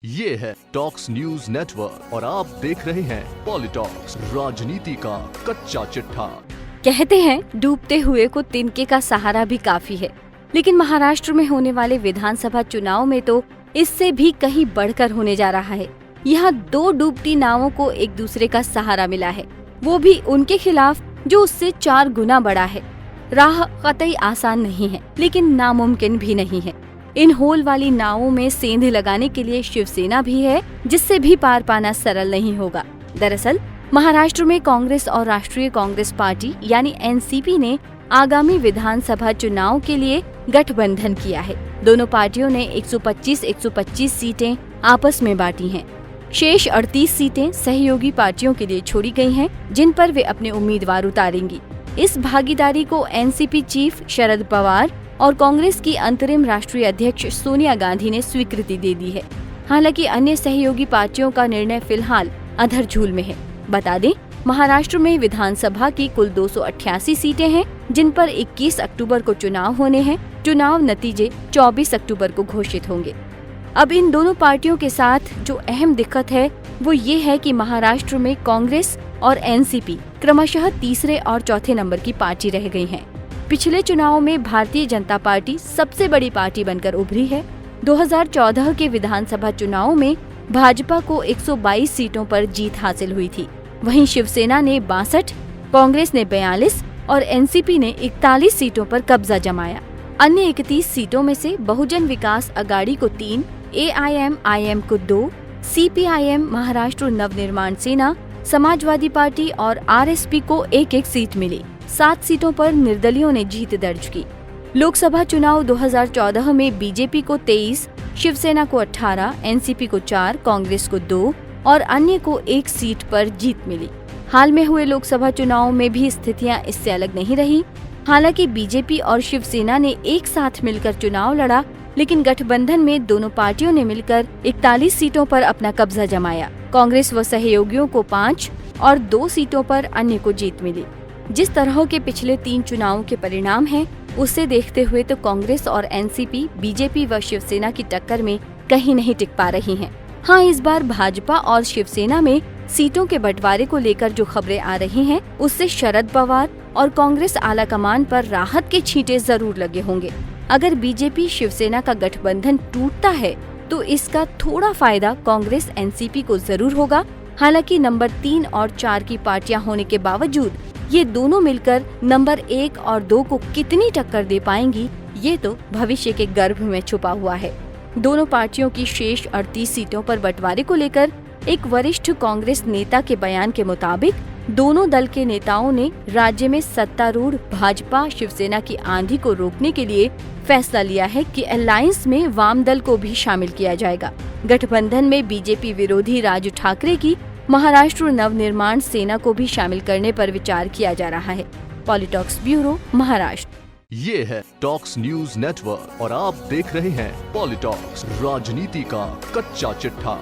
ये है talks news network और आप देख रहे हैं पॉलिटॉक्स, राजनीति का कच्चा चिट्ठा। कहते हैं डूबते हुए को तिनके का सहारा भी काफी है, लेकिन महाराष्ट्र में होने वाले विधानसभा चुनाव में तो इससे भी कहीं बढ़कर होने जा रहा है। यहाँ दो डूबती नावों को एक दूसरे का सहारा मिला है, वो भी उनके खिलाफ जो उससे 4 गुना बड़ा है। राह कतई आसान नहीं है, लेकिन नामुमकिन भी नहीं है। इन होल वाली नावों में सेंध लगाने के लिए शिवसेना भी है, जिससे भी पार पाना सरल नहीं होगा। दरअसल महाराष्ट्र में कांग्रेस और राष्ट्रीय कांग्रेस पार्टी यानी एनसीपी ने आगामी विधानसभा चुनाव के लिए गठबंधन किया है। दोनों पार्टियों ने 125 सीटें आपस में बांटी हैं। शेष 38 सीटें सहयोगी पार्टियों के लिए छोड़ी गई हैं, जिन पर वे अपने उम्मीदवार उतारेंगी। इस भागीदारी को एनसीपी चीफ शरद पवार और कांग्रेस की अंतरिम राष्ट्रीय अध्यक्ष सोनिया गांधी ने स्वीकृति दे दी है। हालांकि अन्य सहयोगी पार्टियों का निर्णय फिलहाल अधरझूल में है। बता दें, महाराष्ट्र में विधानसभा की कुल 288 सीटें हैं, जिन पर 21 अक्टूबर को चुनाव होने हैं। चुनाव नतीजे 24 अक्टूबर को घोषित होंगे। अब इन दोनों पार्टियों के साथ जो अहम दिक्कत है वो ये है कि महाराष्ट्र में कांग्रेस और एनसीपी क्रमशः तीसरे और चौथे नंबर की पार्टी रह गई हैं। पिछले चुनाव में भारतीय जनता पार्टी सबसे बड़ी पार्टी बनकर उभरी है। 2014 के विधानसभा चुनाव में भाजपा को 122 सीटों पर जीत हासिल हुई थी। वहीं शिवसेना ने 62, कांग्रेस ने 42 और एनसीपी ने 41 सीटों पर कब्जा जमाया। अन्य 31 सीटों में से बहुजन विकास अघाड़ी को 3, AIM को 2, CPIM महाराष्ट्र नवनिर्माण सेना, समाजवादी पार्टी और RSP को 1-1 सीट मिली। 7 सीटों पर निर्दलियों ने जीत दर्ज की। लोकसभा चुनाव 2014 में बीजेपी को 23, शिवसेना को 18, एनसीपी को 4, कांग्रेस को 2 और अन्य को 1 सीट पर जीत मिली। हाल में हुए लोकसभा चुनाव में भी स्थितियां इससे अलग नहीं रही। हालांकि बीजेपी और शिवसेना ने एक साथ मिलकर चुनाव लड़ा, लेकिन गठबंधन में दोनों पार्टियों ने मिलकर 41 सीटों पर अपना कब्जा जमाया। कांग्रेस व सहयोगियों को 5 और 2 सीटों पर अन्य को जीत मिली। जिस तरह के पिछले 3 चुनावों के परिणाम हैं, उससे देखते हुए तो कांग्रेस और एनसीपी बीजेपी व शिवसेना की टक्कर में कहीं नहीं टिक पा रही हैं। हाँ, इस बार भाजपा और शिवसेना में सीटों के बंटवारे को लेकर जो खबरें आ रही हैं, उससे शरद पवार और कांग्रेस आलाकमान पर राहत के छींटे जरूर लगे होंगे। अगर बीजेपी शिवसेना का गठबंधन टूटता है तो इसका थोड़ा फायदा कांग्रेस एनसीपी को जरूर होगा। हालांकि नंबर 3 और 4 की पार्टियां होने के बावजूद ये दोनों मिलकर नंबर 1 और 2 को कितनी टक्कर दे पाएंगी, ये तो भविष्य के गर्भ में छुपा हुआ है। दोनों पार्टियों की शेष 38 सीटों पर बंटवारे को लेकर एक वरिष्ठ कांग्रेस नेता के बयान के मुताबिक दोनों दल के नेताओं ने राज्य में सत्तारूढ़ भाजपा शिवसेना की आंधी को रोकने के लिए फैसला लिया है कि अलायंस में वाम दल को भी शामिल किया जाएगा। गठबंधन में बीजेपी विरोधी राज ठाकरे की महाराष्ट्र नवनिर्माण सेना को भी शामिल करने पर विचार किया जा रहा है। पॉलिटॉक्स ब्यूरो, महाराष्ट्र। ये है टॉक्स न्यूज नेटवर्क और आप देख रहे हैं पॉलिटॉक्स, राजनीति का कच्चा चिट्ठा।